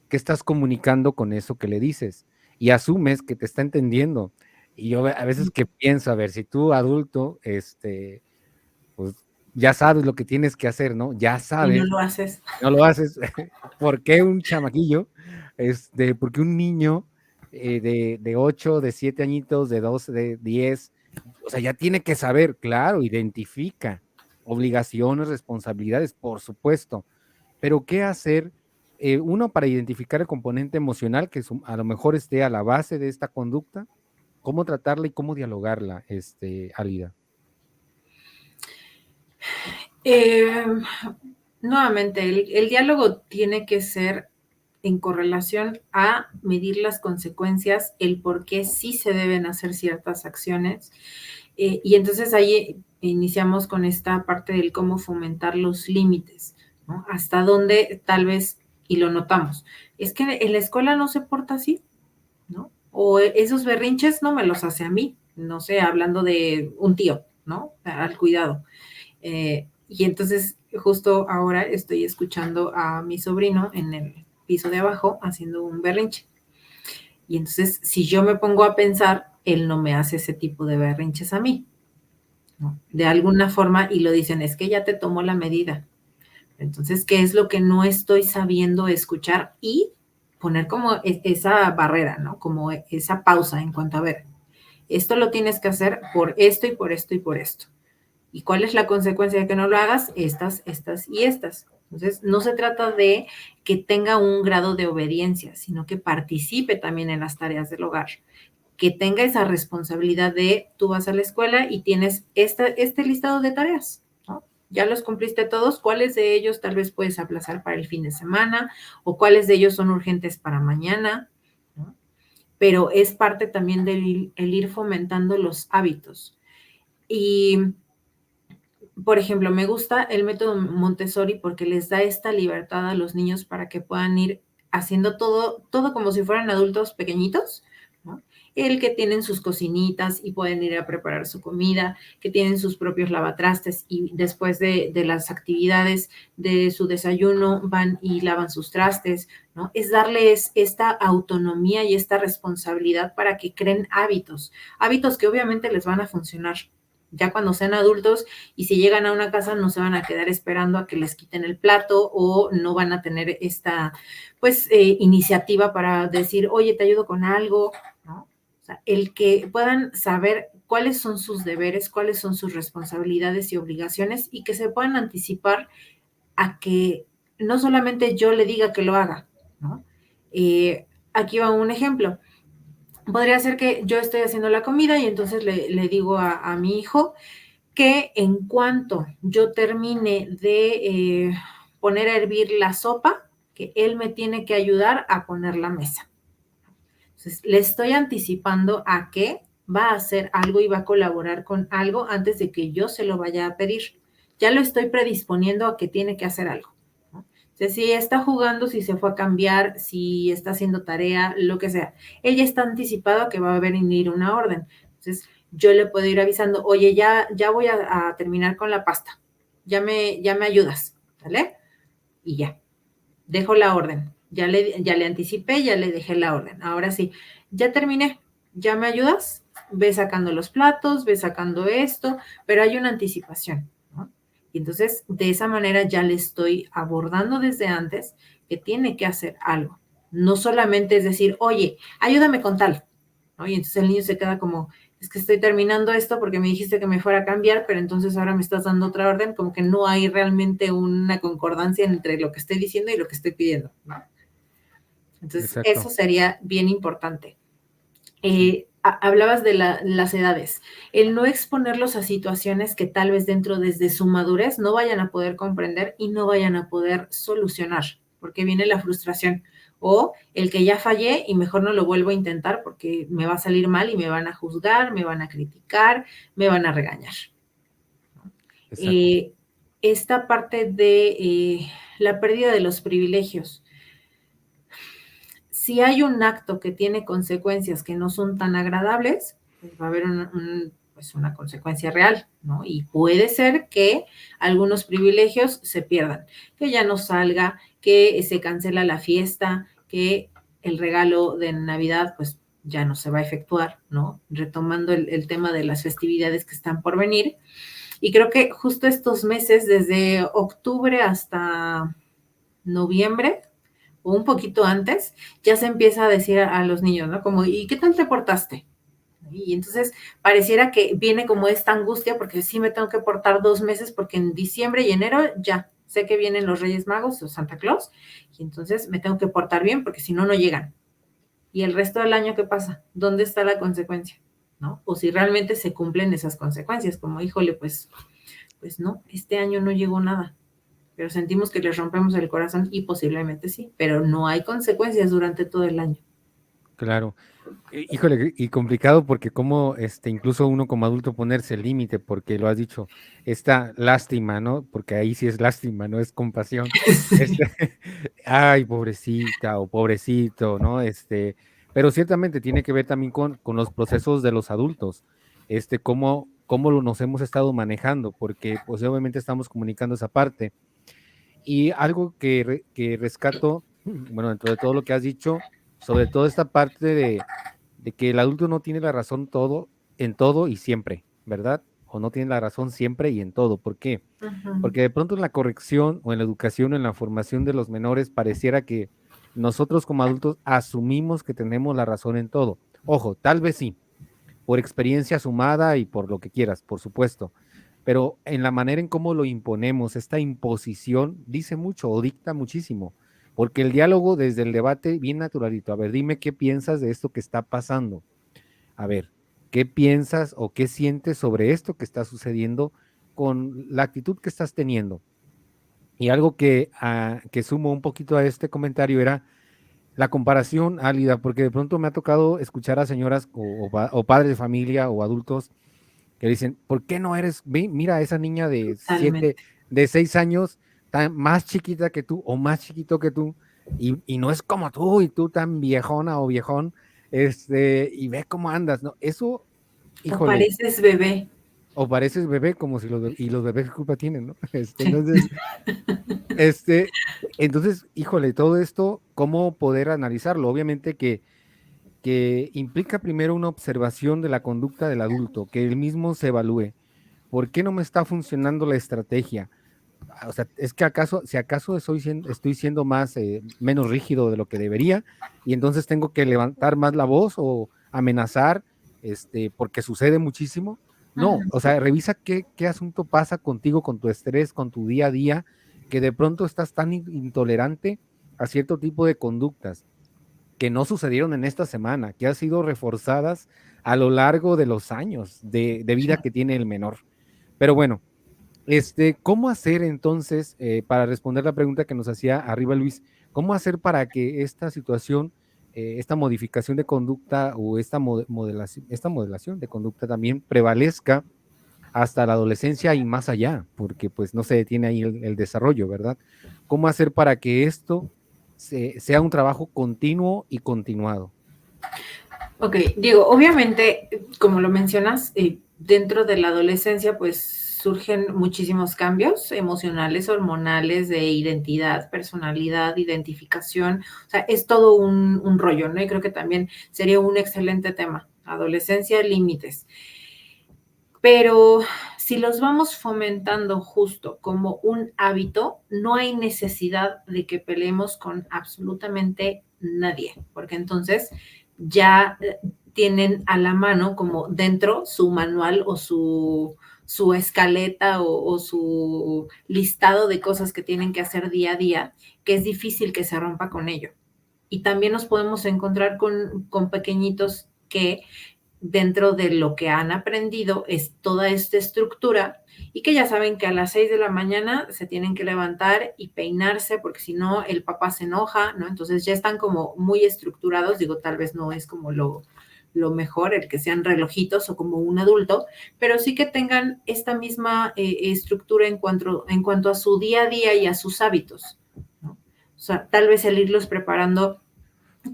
¿qué estás comunicando con eso que le dices? Y asumes que te está entendiendo. Y yo a veces que pienso, a ver, si tú adulto, pues ya sabes lo que tienes que hacer, ¿no? Ya Y no sabes, lo haces. no lo haces. ¿Por qué un chamaquillo? ¿Por qué un niño de 8, de 7 añitos, de 12, de 10? O sea, ya tiene que saber, claro, identifica obligaciones, responsabilidades, por supuesto, pero ¿qué hacer? Uno, para identificar el componente emocional que a lo mejor esté a la base de esta conducta, cómo tratarla y cómo dialogarla, Alida. Eh, Nuevamente, el diálogo tiene que ser en correlación a medir las consecuencias, el por qué sí se deben hacer ciertas acciones. Y entonces ahí iniciamos con esta parte del cómo fomentar los límites, ¿no? Hasta dónde tal vez, y lo notamos, es que en la escuela no se porta así, ¿no? O esos berrinches no me los hace a mí, no sé, hablando de un tío, ¿no? Al cuidado. Y entonces justo ahora estoy escuchando a mi sobrino en el piso de abajo haciendo un berrinche. Y entonces, si yo me pongo a pensar, él no me hace ese tipo de berrinches a mí, ¿no? De alguna forma, y lo dicen, es que ya te tomó la medida. Entonces, ¿qué es lo que no estoy sabiendo escuchar? Y poner como esa barrera, ¿no? Como esa pausa en cuanto a ver, esto lo tienes que hacer por esto y por esto y por esto. ¿Y cuál es la consecuencia de que no lo hagas? Estas, estas y estas. Entonces, no se trata de que tenga un grado de obediencia, sino que participe también en las tareas del hogar, que tenga esa responsabilidad de tú vas a la escuela y tienes este listado de tareas, ¿no? Ya los cumpliste todos, ¿cuáles de ellos tal vez puedes aplazar para el fin de semana o cuáles de ellos son urgentes para mañana, ¿no? Pero es parte también del el ir fomentando los hábitos. Y por ejemplo, me gusta el método Montessori porque les da esta libertad a los niños para que puedan ir haciendo todo como si fueran adultos pequeñitos, ¿no? El que tienen sus cocinitas y pueden ir a preparar su comida, que tienen sus propios lavatrastes y después de las actividades de su desayuno van y lavan sus trastes, ¿no? Es darles esta autonomía y esta responsabilidad para que creen hábitos, hábitos que obviamente les van a funcionar ya cuando sean adultos y si llegan a una casa no se van a quedar esperando a que les quiten el plato o no van a tener esta, pues, iniciativa para decir, oye, te ayudo con algo, ¿no? O sea, el que puedan saber cuáles son sus deberes, cuáles son sus responsabilidades y obligaciones y que se puedan anticipar a que no solamente yo le diga que lo haga, ¿no? Aquí va un ejemplo. Podría ser que yo estoy haciendo la comida y entonces le digo a mi hijo, que en cuanto yo termine de poner a hervir la sopa, que él me tiene que ayudar a poner la mesa. Entonces, le estoy anticipando a que va a hacer algo y va a colaborar con algo antes de que yo se lo vaya a pedir. Ya lo estoy predisponiendo a que tiene que hacer algo, ¿no? Entonces, si está jugando, si se fue a cambiar, si está haciendo tarea, lo que sea, ella está anticipado a que va a venir una orden. Entonces, yo le puedo ir avisando, oye, ya voy a terminar con la pasta, ya me ayudas, ¿vale? Y ya, dejo la orden. Ya le anticipé, ya le dejé la orden. Ahora sí, ya terminé. ¿Ya me ayudas? Ve sacando los platos, ve sacando esto, pero hay una anticipación, ¿no? Y entonces, de esa manera ya le estoy abordando desde antes que tiene que hacer algo. No solamente es decir, oye, ayúdame con tal, ¿no? Y entonces el niño se queda como, es que estoy terminando esto porque me dijiste que me fuera a cambiar, pero entonces ahora me estás dando otra orden, como que no hay realmente una concordancia entre lo que estoy diciendo y lo que estoy pidiendo, ¿no? Entonces, eso Exacto. sería bien importante. Hablabas de las edades, el no exponerlos a situaciones que tal vez dentro desde su madurez no vayan a poder comprender y no vayan a poder solucionar, porque viene la frustración o el que ya fallé y mejor no lo vuelvo a intentar porque me va a salir mal y me van a juzgar, me van a criticar, me van a regañar. Exacto. Eh, esta parte de la pérdida de los privilegios. Si hay un acto que tiene consecuencias que no son tan agradables, pues va a haber pues una consecuencia real, ¿no? Y puede ser que algunos privilegios se pierdan, que ya no salga, que se cancela la fiesta, que el regalo de Navidad, pues ya no se va a efectuar, ¿no? Retomando el tema de las festividades que están por venir. Y creo que justo estos meses, desde octubre hasta noviembre, o un poquito antes, ya se empieza a decir a los niños, ¿no? Como, ¿y qué tal te portaste? Y entonces pareciera que viene como esta angustia porque sí me tengo que portar 2 meses porque en diciembre y enero ya sé que vienen los Reyes Magos o Santa Claus y entonces me tengo que portar bien porque si no, no llegan. ¿Y el resto del año qué pasa? ¿Dónde está la consecuencia? ¿No? O si realmente se cumplen esas consecuencias, como, híjole, pues no, este año no llegó nada, pero sentimos que les rompemos el corazón y posiblemente sí, pero no hay consecuencias durante todo el año. Claro. Híjole, y complicado porque como incluso uno como adulto ponerse el límite, porque lo has dicho, esta lástima, ¿no? Porque ahí sí es lástima, no es compasión. Este, Sí. ay, pobrecita o pobrecito, ¿no? Pero ciertamente tiene que ver también con los procesos de los adultos, cómo nos hemos estado manejando, porque pues obviamente estamos comunicando esa parte. Y algo que rescato, bueno, dentro de todo lo que has dicho, sobre todo esta parte de que el adulto no tiene la razón en todo y siempre, ¿verdad? O no tiene la razón siempre y en todo. ¿Por qué? Ujú. Porque de pronto en la corrección o en la educación o en la formación de los menores pareciera que nosotros como adultos asumimos que tenemos la razón en todo. Ojo, tal vez sí, por experiencia sumada y por lo que quieras, por supuesto, pero en la manera en cómo lo imponemos, esta imposición dice mucho o dicta muchísimo, porque el diálogo desde el debate bien naturalito, a ver, dime qué piensas de esto que está pasando, a ver, qué piensas o qué sientes sobre esto que está sucediendo con la actitud que estás teniendo. Y algo que sumo un poquito a este comentario era la comparación álida, porque de pronto me ha tocado escuchar a señoras o padres de familia o adultos que dicen, ¿por qué no eres, mira a esa niña de Totalmente. 6 años, tan más chiquita que tú o más chiquito que tú, y no es como tú, y tú tan viejona o viejón, y ve cómo andas, ¿no? Eso, O híjole, pareces bebé. o pareces bebé como si y los bebés qué culpa tienen, ¿no? Sí. Este, entonces, híjole, todo esto, ¿cómo poder analizarlo? Obviamente que implica primero una observación de la conducta del adulto, que él mismo se evalúe. ¿Por qué no me está funcionando la estrategia? O sea, es que si acaso estoy siendo menos rígido de lo que debería, y entonces tengo que levantar más la voz o amenazar, porque sucede muchísimo. No, o Ujú. sea, revisa qué asunto pasa contigo, con tu estrés, con tu día a día, que de pronto estás tan intolerante a cierto tipo de conductas que no sucedieron en esta semana, que han sido reforzadas a lo largo de los años de vida que tiene el menor. Pero bueno, ¿cómo hacer entonces, para responder la pregunta que nos hacía arriba Luis, cómo hacer para que esta situación, esta modificación de conducta o esta modelación de conducta también prevalezca hasta la adolescencia y más allá, porque pues no se detiene ahí el desarrollo, ¿verdad? ¿Cómo hacer para que esto sea un trabajo continuo y continuado? Ok, digo, obviamente, como lo mencionas, dentro de la adolescencia, pues surgen muchísimos cambios emocionales, hormonales, de identidad, personalidad, identificación. O sea, es todo un rollo, ¿no? Y creo que también sería un excelente tema. Adolescencia, límites. Pero si los vamos fomentando justo como un hábito, no hay necesidad de que peleemos con absolutamente nadie, porque entonces ya tienen a la mano como dentro su manual o su escaleta o su listado de cosas que tienen que hacer día a día, que es difícil que se rompa con ello. Y también nos podemos encontrar con pequeñitos que dentro de lo que han aprendido es toda esta estructura y que ya saben que a las 6 de la mañana se tienen que levantar y peinarse porque si no el papá se enoja, ¿no? Entonces ya están como muy estructurados, digo, tal vez no es como lo mejor el que sean relojitos o como un adulto, pero sí que tengan esta misma estructura en cuanto a su día a día y a sus hábitos, ¿no? O sea, tal vez el irlos preparando,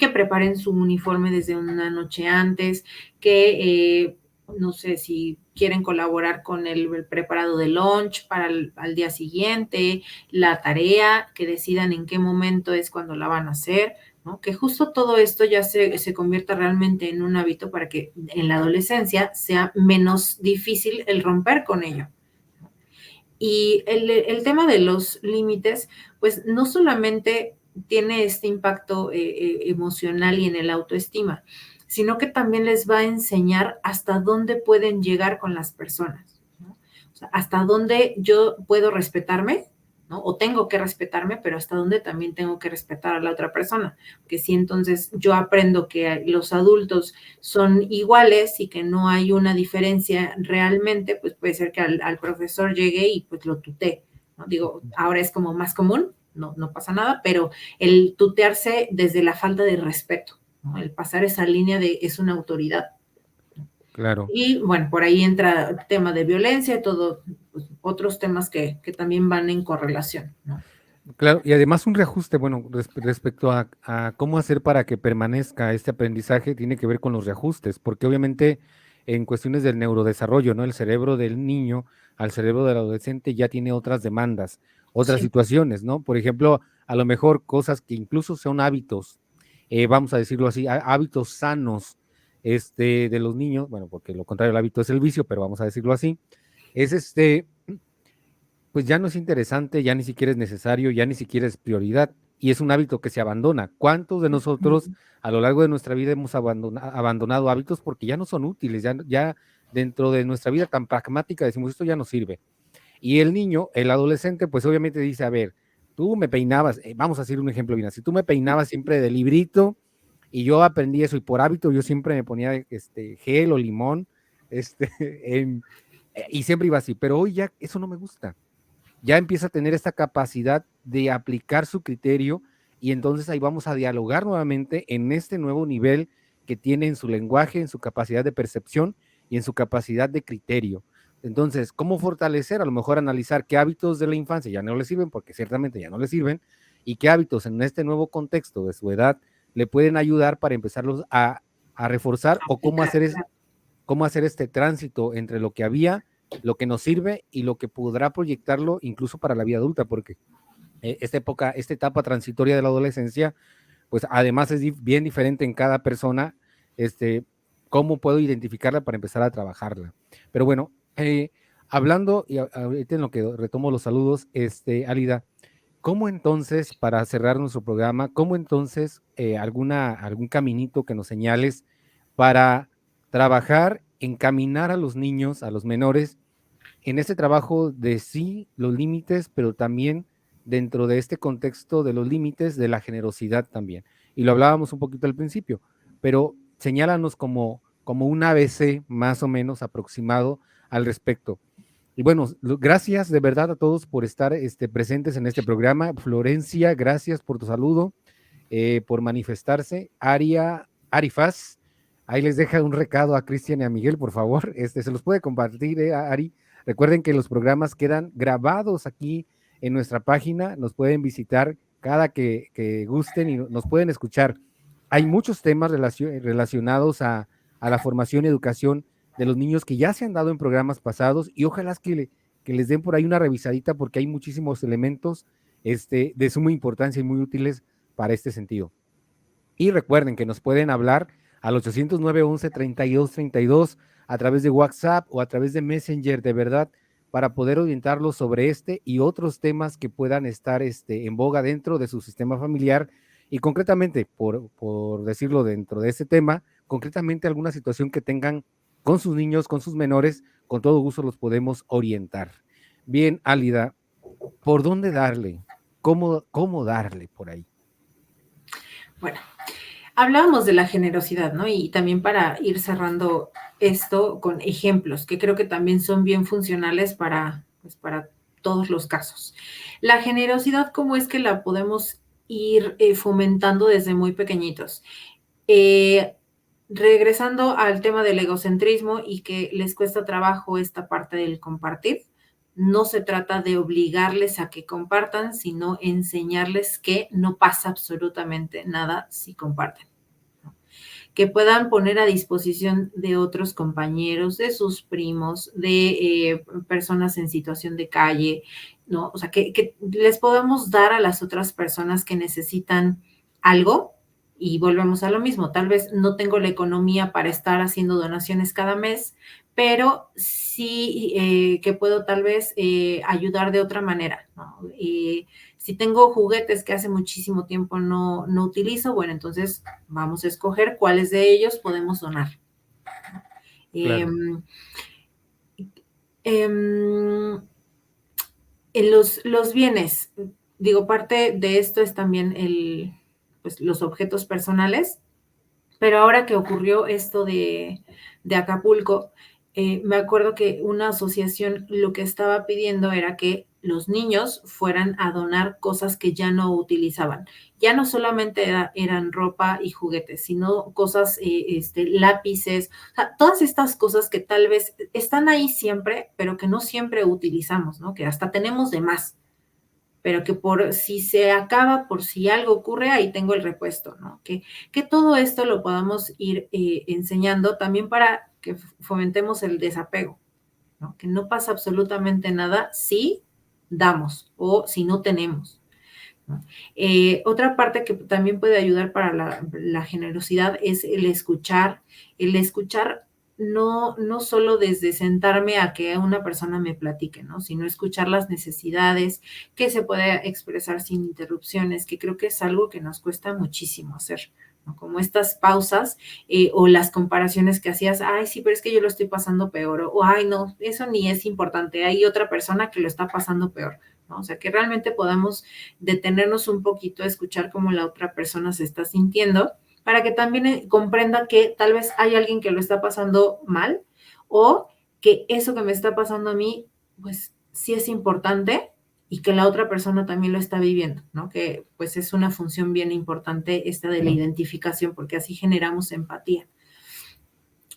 que preparen su uniforme desde una noche antes, que no sé si quieren colaborar con el preparado de lunch para al día siguiente, la tarea, que decidan en qué momento es cuando la van a hacer, ¿no? Que justo todo esto ya se convierta realmente en un hábito para que en la adolescencia sea menos difícil el romper con ello. Y el tema de los límites, pues no solamente tiene este impacto emocional y en el autoestima, sino que también les va a enseñar hasta dónde pueden llegar con las personas, ¿no? O sea, hasta dónde yo puedo respetarme, ¿no? O tengo que respetarme, pero hasta dónde también tengo que respetar a la otra persona. Que si entonces yo aprendo que los adultos son iguales y que no hay una diferencia realmente, pues puede ser que al profesor llegue y pues lo tutee, ¿no? Digo, ahora es como más común, no pasa nada, pero el tutearse desde la falta de respeto, ¿no? El pasar esa línea de es una autoridad. Claro. Y bueno, por ahí entra el tema de violencia, todo, pues, otros temas que también van en correlación, ¿no? Claro, y además un reajuste, bueno, respecto a cómo hacer para que permanezca este aprendizaje, tiene que ver con los reajustes, porque obviamente en cuestiones del neurodesarrollo, ¿no? El cerebro del niño al cerebro del adolescente ya tiene otras demandas, otras Sí. situaciones, ¿no? Por ejemplo, a lo mejor cosas que incluso son hábitos, vamos a decirlo así, hábitos sanos, de los niños, bueno, porque lo contrario del hábito es el vicio, pero vamos a decirlo así, es pues ya no es interesante, ya ni siquiera es necesario, ya ni siquiera es prioridad y es un hábito que se abandona. ¿Cuántos de nosotros a lo largo de nuestra vida hemos abandonado hábitos porque ya no son útiles, ya dentro de nuestra vida tan pragmática decimos esto ya no sirve? Y el niño, el adolescente, pues obviamente dice, a ver, tú me peinabas, vamos a hacer un ejemplo bien así, tú me peinabas siempre de librito y yo aprendí eso y por hábito yo siempre me ponía gel o limón, y siempre iba así, pero hoy ya eso no me gusta, ya empieza a tener esta capacidad de aplicar su criterio y entonces ahí vamos a dialogar nuevamente en este nuevo nivel que tiene en su lenguaje, en su capacidad de percepción y en su capacidad de criterio. Entonces, ¿cómo fortalecer? A lo mejor analizar qué hábitos de la infancia ya no le sirven, porque ciertamente ya no le sirven, y qué hábitos en este nuevo contexto de su edad le pueden ayudar para empezarlos a reforzar o cómo hacer este tránsito entre lo que había, lo que nos sirve y lo que podrá proyectarlo incluso para la vida adulta, porque esta etapa transitoria de la adolescencia, pues además es bien diferente en cada persona, cómo puedo identificarla para empezar a trabajarla. Pero bueno, hablando, y ahorita en lo que retomo los saludos, Alida, ¿cómo entonces, para cerrar nuestro programa, cómo entonces algún caminito que nos señales para trabajar, encaminar a los niños, a los menores, en este trabajo de sí, los límites, pero también dentro de este contexto de los límites, de la generosidad también? Y lo hablábamos un poquito al principio, pero señálanos como un ABC más o menos aproximado al respecto. Y bueno, gracias de verdad a todos por estar presentes en este programa. Florencia, gracias por tu saludo, por manifestarse. Arifaz, ahí les deja un recado a Cristian y a Miguel, por favor. Se los puede compartir, Ari. Recuerden que los programas quedan grabados aquí en nuestra página. Nos pueden visitar cada que gusten y nos pueden escuchar. Hay muchos temas relacionados a la formación y educación de los niños que ya se han dado en programas pasados y ojalá que les den por ahí una revisadita porque hay muchísimos elementos de suma importancia y muy útiles para este sentido. Y recuerden que nos pueden hablar al 809-11-3232 a través de WhatsApp o a través de Messenger, de verdad, para poder orientarlos sobre y otros temas que puedan estar en boga dentro de su sistema familiar Y concretamente, por decirlo dentro de ese tema, concretamente alguna situación que tengan con sus niños, con sus menores, con todo gusto los podemos orientar. Bien, Álida, ¿por dónde darle? ¿Cómo darle por ahí? Bueno, hablábamos de la generosidad, ¿no? Y también para ir cerrando esto con ejemplos, que creo que también son bien funcionales pues, para todos los casos. La generosidad, ¿cómo es que la podemos ir fomentando desde muy pequeñitos? Eh, Regresando al tema del egocentrismo y que les cuesta trabajo esta parte del compartir, no se trata de obligarles a que compartan, sino enseñarles que no pasa absolutamente nada si comparten, que puedan poner a disposición de otros compañeros, de sus primos, de personas en situación de calle, ¿no? O sea, que les podamos dar a las otras personas que necesitan algo. Y volvemos a lo mismo, tal vez no tengo la economía para estar haciendo donaciones cada mes, pero sí que puedo tal vez ayudar de otra manera, ¿no? Si tengo juguetes que hace muchísimo tiempo no utilizo, bueno, entonces vamos a escoger cuáles de ellos podemos donar. Eh, Claro, eh, en los bienes, digo, parte de esto es también pues, los objetos personales, pero ahora que ocurrió esto de Acapulco, me acuerdo que una asociación lo que estaba pidiendo era que los niños fueran a donar cosas que ya no utilizaban. Ya no solamente eran ropa y juguetes, sino cosas, lápices, o sea, todas estas cosas que tal vez están ahí siempre, pero que no siempre utilizamos, ¿no? Que hasta tenemos de más, pero que por si se acaba, por si algo ocurre, ahí tengo el repuesto, ¿no? Que todo esto lo podamos ir enseñando también para que fomentemos el desapego, ¿no? Que no pasa absolutamente nada si damos o si no tenemos, ¿no? Otra parte que también puede ayudar para la generosidad es el escuchar no solo desde sentarme a que una persona me platique, ¿no? Sino escuchar las necesidades, que se puede expresar sin interrupciones, que creo que es algo que nos cuesta muchísimo hacer, ¿no? Como estas pausas o las comparaciones que hacías, ay, sí, pero es que yo lo estoy pasando peor, o ay, no, eso ni es importante, hay otra persona que lo está pasando peor, ¿no? O sea, que realmente podamos detenernos un poquito a escuchar cómo la otra persona se está sintiendo, para que también comprenda que tal vez hay alguien que lo está pasando mal o que eso que me está pasando a mí, pues sí es importante y que la otra persona también lo está viviendo, ¿no? Que pues es una función bien importante esta de la identificación, porque así generamos empatía.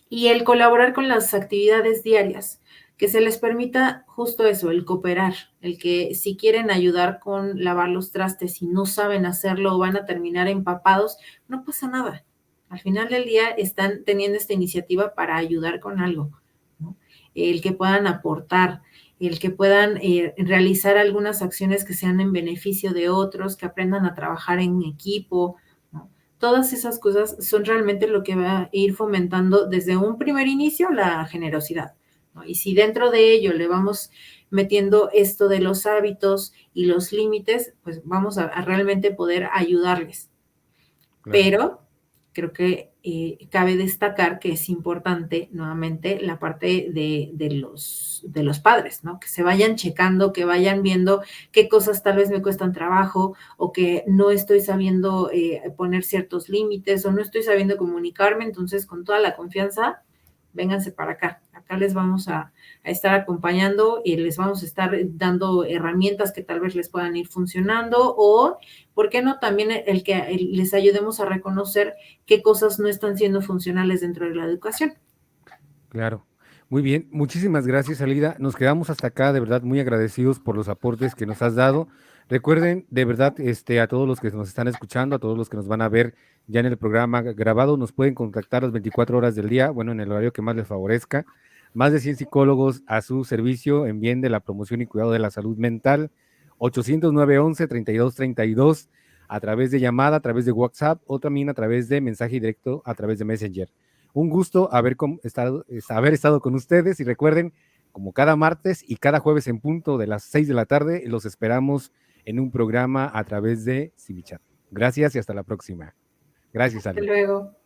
Y el colaborar con las actividades diarias, que se les permita justo eso, el cooperar, el que si quieren ayudar con lavar los trastes y no saben hacerlo o van a terminar empapados, no pasa nada. Al final del día están teniendo esta iniciativa para ayudar con algo, ¿no? El que puedan aportar, el que puedan realizar algunas acciones que sean en beneficio de otros, que aprendan a trabajar en equipo, ¿no? Todas esas cosas son realmente lo que va a ir fomentando desde un primer inicio la generosidad, ¿no? Y si dentro de ello le vamos metiendo esto de los hábitos y los límites, pues vamos a realmente poder ayudarles. claro. Pero creo que cabe destacar que es importante nuevamente la parte de los padres, ¿no? Que se vayan checando, que vayan viendo qué cosas tal vez me cuestan trabajo o que no estoy sabiendo poner ciertos límites o no estoy sabiendo comunicarme, entonces con toda la confianza, vénganse para acá. Acá les vamos a estar acompañando y les vamos a estar dando herramientas que tal vez les puedan ir funcionando o ¿por qué no también el que les ayudemos a reconocer qué cosas no están siendo funcionales dentro de la educación? Claro, muy bien, muchísimas gracias, Alida. Nos quedamos hasta acá, de verdad, muy agradecidos por los aportes que nos has dado. Recuerden, de verdad, a todos los que nos están escuchando, a todos los que nos van a ver ya en el programa grabado, nos pueden contactar las 24 horas del día, bueno, en el horario que más les favorezca. Más de 100 psicólogos a su servicio en bien de la promoción y cuidado de la salud mental. 800-911-3232 a través de llamada, a través de WhatsApp o también a través de mensaje directo a través de Messenger. Un gusto haber estado con ustedes y recuerden, como cada martes y cada jueves en punto de las 6 de la tarde, los esperamos en un programa a través de Civichat. Gracias y hasta la próxima. Gracias, Hasta Ali. luego.